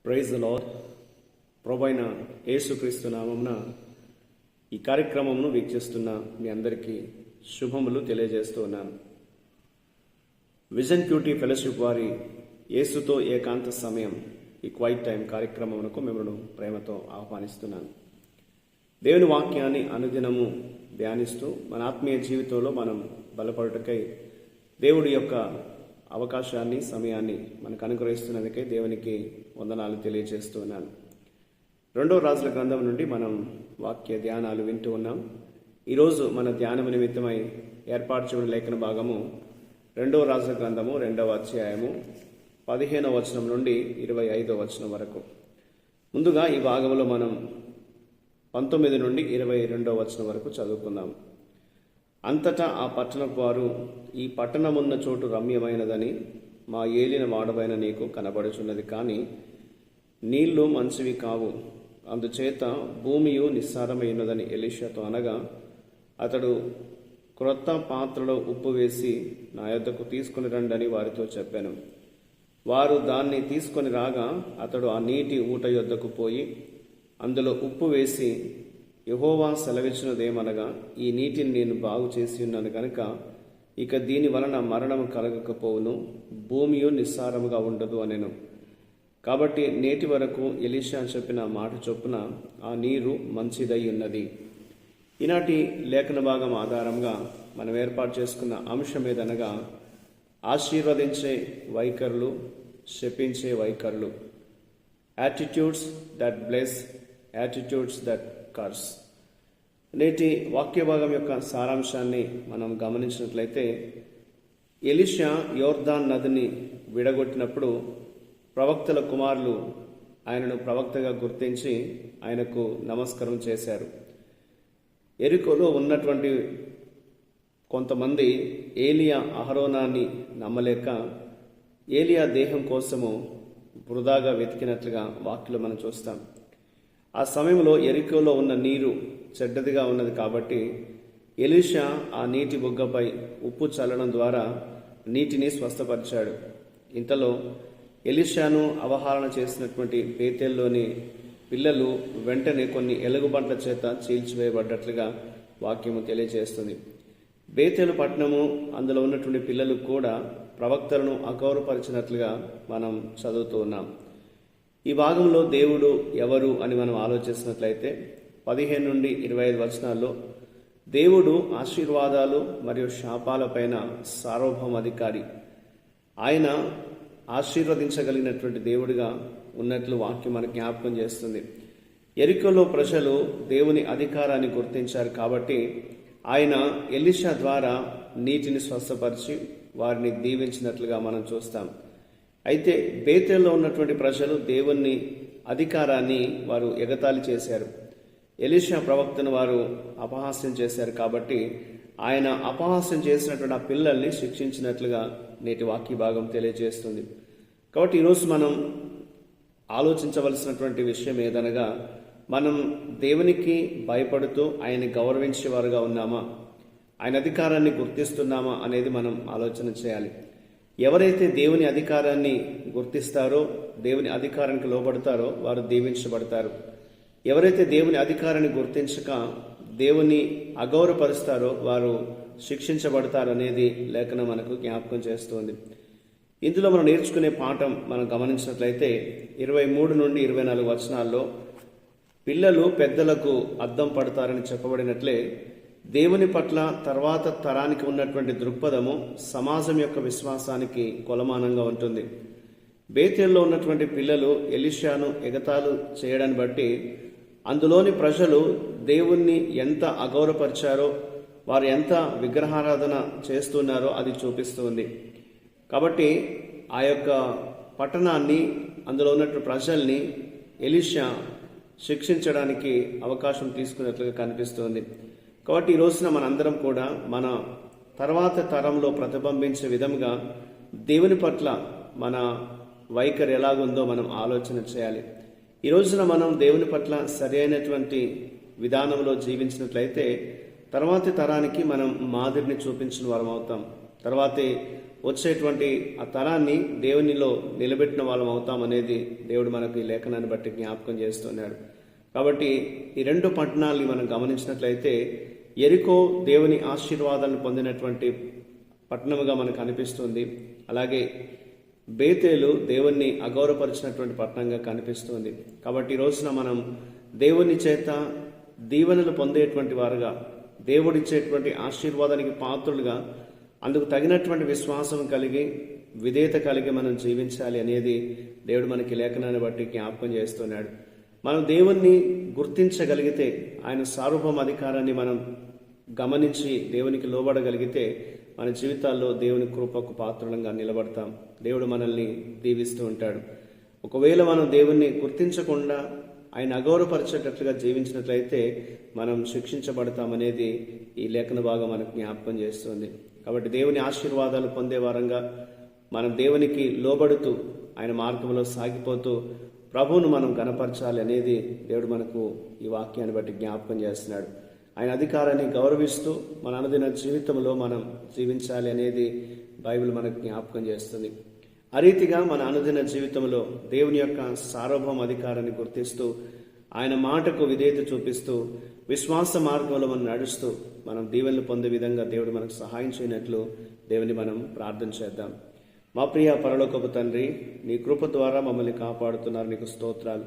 Praise the lord. ప్రభువైన యేసుక్రీస్తు నామమున ఈ కార్యక్రమమును వీక్షిస్తున్న మీ అందరికీ శుభములు తెలియజేస్తూ ఉన్నాను. విజన్ క్యూటీ ఫెలోషిప్ వారి యేసుతో ఏకాంత సమయం ఈ క్వైట్ టైం కార్యక్రమమునకు మిమ్మల్ని ప్రేమతో ఆహ్వానిస్తున్నాను. దేవుని వాక్యాన్ని అనుదినము ధ్యానిస్తూ మన ఆత్మీయ జీవితంలో మనం బలపడుటకై దేవుడి యొక్క అవకాశాన్ని సమయాన్ని మనకు అనుగ్రహిస్తున్నందుకై దేవునికి వందనాలు తెలియజేస్తూ ఉన్నాను. 2వ రాజుల గ్రంథం నుండి మనం వాక్య ధ్యానాలు వింటూ ఉన్నాం. ఈరోజు మన ధ్యానం నిమిత్తమై ఏర్పాటు చేయబడిన లేఖన భాగము 2వ రాజుల గ్రంథము 2వ అధ్యాయము 15వ వచనం నుండి 25వ వచనం వరకు. ముందుగా ఈ భాగంలో మనం 19 నుండి 22వ వచనం వరకు చదువుకుందాం. అంతటా ఆ పట్టణపు వారు, ఈ పట్టణమున్న చోటు రమ్యమైనదని మా ఏలిన వాడవైన నీకు కనబడుచున్నది, కానీ నీళ్లు మంచివి కావు, అందుచేత భూమియు నిస్సారమైనదని ఎలీషాతో అనగా, అతడు క్రొత్త పాత్రలో ఉప్పు వేసి నా యొద్దకు తీసుకుని రండని వారితో చెప్పాను. వారు దాన్ని తీసుకొని రాగా అతడు ఆ నీటి ఊట యొద్దకు పోయి అందులో ఉప్పు వేసి, యెహోవా సెలవిచ్చినదేమనగా, ఈ నీటిని నేను బాగు చేసి ఉన్నాను కనుక ఇక దీని వలన మరణము కలగకపోవును, భూమియు నిస్సారముగా ఉండదు అనెను. కాబట్టి నేటి వరకు ఎలీషా చెప్పిన మాట చొప్పున ఆ నీరు మంచిదై ఉన్నది. ఈనాటి లేఖన భాగం ఆధారంగా మనం ఏర్పాటు చేసుకున్న అంశం ఏదనగా, ఆశీర్వదించే వైఖరులు, శపించే వైఖరులు. Attitudes that bless, attitudes that curse. నేటి వాక్య భాగం యొక్క సారాంశాన్ని మనం గమనించినట్లయితే, ఎలీషా యోర్దాన్ నదిని విడగొట్టినప్పుడు ప్రవక్తల కుమారులు ఆయనను ప్రవక్తగా గుర్తించి ఆయనకు నమస్కారం చేశారు. యెరికోలో ఉన్నటువంటి కొంతమంది ఏలియా అహరోనాన్ని నమ్మలేక ఏలియా దేహం కోసము వృధాగా వెతికినట్లుగా వాక్యలో మనం చూస్తాం. ఆ సమయంలో యెరికోలో ఉన్న నీరు చెడ్డదిగా ఉన్నది కాబట్టి ఎలీషా ఆ నీటి బుగ్గపై ఉప్పు చల్లడం ద్వారా నీటిని స్వస్థపరిచాడు. ఇంతలో ఎలీషాను అవహేళన చేసినటువంటి బేతేల్లోని పిల్లలు వెంటనే కొన్ని ఎలుగుబంట్ల చేత చీల్చివేయబడ్డట్లుగా వాక్యము తెలియజేస్తుంది. బేతేలు పట్టణము, అందులో ఉన్నటువంటి పిల్లలు కూడా ప్రవక్తలను అగౌరవపరిచినట్లుగా మనం చదువుతూ ఉన్నాం. ఈ భాగంలో దేవుడు ఎవరు అని మనం ఆలోచిస్తున్నట్లయితే 15 నుండి 25 వచనాల్లో దేవుడు ఆశీర్వాదాలు మరియు శాపాలపైన సార్వభౌమాధికారి. ఆయన ఆశీర్వదించగలిగినటువంటి దేవుడిగా ఉన్నట్లు వాక్యం మనకు జ్ఞాపకం చేస్తుంది. యెరికోలో ప్రజలు దేవుని అధికారాన్ని గుర్తించారు కాబట్టి ఆయన ఎలీషా ద్వారా నీటిని స్వస్థపరిచి వారిని దీవించినట్లుగా మనం చూస్తాం. అయితే బేతేల్లో ఉన్నటువంటి ప్రజలు దేవుని అధికారాన్ని వారు ఎగతాళి చేశారు. ఎలీషా ప్రవక్తను వారు అపహాస్యం చేశారు కాబట్టి ఆయన అపహాస్యం చేసినటువంటి ఆ పిల్లల్ని శిక్షించినట్లుగా నేటి వాక్య భాగం తెలియజేస్తుంది. కాబట్టి ఈరోజు మనం ఆలోచించవలసినటువంటి విషయం ఏదనగా, మనం దేవునికి భయపడుతూ ఆయన్ని గౌరవించేవారుగా ఉన్నామా, ఆయన అధికారాన్ని గుర్తిస్తున్నామా అనేది మనం ఆలోచన చేయాలి. ఎవరైతే దేవుని అధికారాన్ని గుర్తిస్తారో, దేవుని అధికారానికి లోబడతారో వారు దీవించబడతారు. ఎవరైతే దేవుని అధికారాన్ని గుర్తించక దేవుని అగౌరవపరుస్తారో వారు శిక్షించబడతారు అనేది లేఖనం మనకు జ్ఞాపకం చేస్తుంది. ఇందులో మనం నేర్చుకునే పాఠం మనం గమనించినట్లయితే 23 నుండి 24 వచనాల్లో పిల్లలు పెద్దలకు అద్దం పడతారని చెప్పబడినట్లే దేవుని పట్ల తర్వాత తరానికి ఉన్నటువంటి దృక్పథము సమాజం యొక్క విశ్వాసానికి కొలమానంగా ఉంటుంది. బేతేల్లో ఉన్నటువంటి పిల్లలు ఎలీషాను ఎగతాళి చేయడాన్ని బట్టి అందులోని ప్రజలు దేవుణ్ణి ఎంత అగౌరవపరిచారో, వారు ఎంత విగ్రహారాధన చేస్తున్నారో అది చూపిస్తుంది. కాబట్టి ఆ యొక్క పట్టణాన్ని, అందులో ఉన్నటువంటి ప్రజల్ని ఎలీషా శిక్షించడానికి అవకాశం తీసుకున్నట్లుగా కనిపిస్తుంది. కాబట్టి ఈ రోజున మనందరం కూడా మన తర్వాత తరంలో ప్రతిబింబించే విధంగా దేవుని పట్ల మన వైఖరి ఎలాగుందో మనం ఆలోచన చేయాలి. ఈ రోజున మనం దేవుని పట్ల సరి అయినటువంటి విధానంలో జీవించినట్లయితే తర్వాతి తరానికి మనం మాదిరిని చూపించిన వారం అవుతాం. తర్వాతే వచ్చేటువంటి ఆ తరాన్ని దేవునిలో నిలబెట్టిన వాళ్ళం అవుతామనేది దేవుడు మనకు ఈ లేఖనాన్ని బట్టి జ్ఞాపకం చేస్తున్నాడు. కాబట్టి ఈ రెండు పట్టణాలని మనం గమనించినట్లయితే యెరికో దేవుని ఆశీర్వాదాలను పొందినటువంటి పట్టణముగా మనకు అనిపిస్తుంది. అలాగే బేతేలు దేవుణ్ణి అగౌరవపరిచినటువంటి పట్టణంగా కనిపిస్తుంది. కాబట్టి ఈ రోజున మనం దేవుని చేత దీవెనలు పొందేటువంటి వారుగా, దేవుడిచ్చేటువంటి ఆశీర్వాదానికి పాత్రులుగా, అందుకు తగినటువంటి విశ్వాసం కలిగి విధేయత కలిగి మనం జీవించాలి అనేది దేవుడు మనకి లేఖనాన్ని బట్టి జ్ఞాపకం చేస్తున్నాడు. మనం దేవుణ్ణి గుర్తించగలిగితే, ఆయన సార్వభౌమ అధికారాన్ని మనం గమనించి దేవునికి లోబడగలిగితే మన జీవితాల్లో దేవుని కృపకు పాత్రలంగా నిలబడతాం. దేవుడు మనల్ని దీవిస్తూ ఉంటాడు. ఒకవేళ మనం దేవుణ్ణి గుర్తించకుండా ఆయన అగౌరవపరిచేటట్లుగా జీవించినట్లయితే మనం శిక్షించబడతామనేది ఈ లేఖన భాగం మనకు జ్ఞాపకం చేస్తుంది. కాబట్టి దేవుని ఆశీర్వాదాలు పొందే వారంగా మనం దేవునికి లోబడుతూ ఆయన మార్గంలో సాగిపోతూ ప్రభువును మనం గణపరచాలి అనేది దేవుడు మనకు ఈ వాక్యాన్ని బట్టి జ్ఞాపకం చేస్తున్నాడు. ఆయన అధికారాన్ని గౌరవిస్తూ మన అనుదిన జీవితంలో మనం జీవించాలి అనేది బైబిల్ మనకు జ్ఞాపకం చేస్తుంది. ఆ రీతిగా మన అనుదిన జీవితంలో దేవుని యొక్క సార్వభౌమ అధికారాన్ని గుర్తిస్తూ ఆయన మాటకు విధేయత చూపిస్తూ విశ్వాస మార్గంలో మనం నడుస్తూ మనం దీవెనలు పొందే విధంగా దేవుడు మనకు సహాయం చేయనట్లు దేవుని మనం ప్రార్థన చేద్దాం. మా ప్రియ పరలోకపు తండ్రి, నీ కృప ద్వారా మమ్మల్ని కాపాడుతున్నారు, నీకు స్తోత్రాలు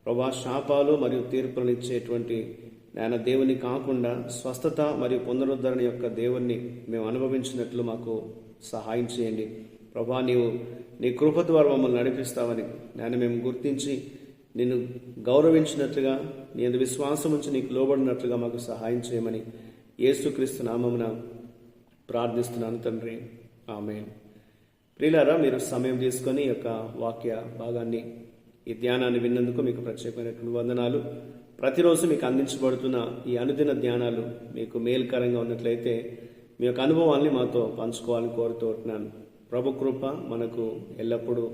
ప్రభా. శాపాలు మరియు తీర్పులను ఇచ్చేటువంటి నాయన దేవుని కాకుండా స్వస్థత మరియు పునరుద్ధరణ యొక్క దేవుణ్ణి మేము అనుభవించినట్లు మాకు సహాయం చేయండి ప్రభా. నీవు నీ కృప ద్వారా మమ్మల్ని నడిపిస్తావని నాయన మేము గుర్తించి నిన్ను గౌరవించినట్లుగా, నీ యందు విశ్వాసం ఉంచి నీకు లోబడినట్లుగా మాకు సహాయం చేయమని యేసుక్రీస్తు నామమున ప్రార్థిస్తున్నాను తండ్రి, ఆమేన్. ప్రియులారా, మీరు సమయం తీసుకొని ఈ యొక్క వాక్య భాగాన్ని, ఈ ధ్యానాన్ని విన్నందుకు మీకు ప్రత్యేకమైనటువంటి వందనాలు. ప్రతిరోజు మీకు అందించబడుతున్న ఈ అనుదిన ధ్యానాలు మీకు మేలుకరంగా ఉన్నట్లయితే మీ యొక్క అనుభవాన్ని మాతో పంచుకోవాలని కోరుతూ ఉంటున్నాను. ప్రభు కృప మనకు ఎల్లప్పుడూ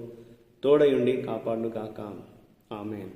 తోడయుండి కాపాడును గాక. ఆమేన్.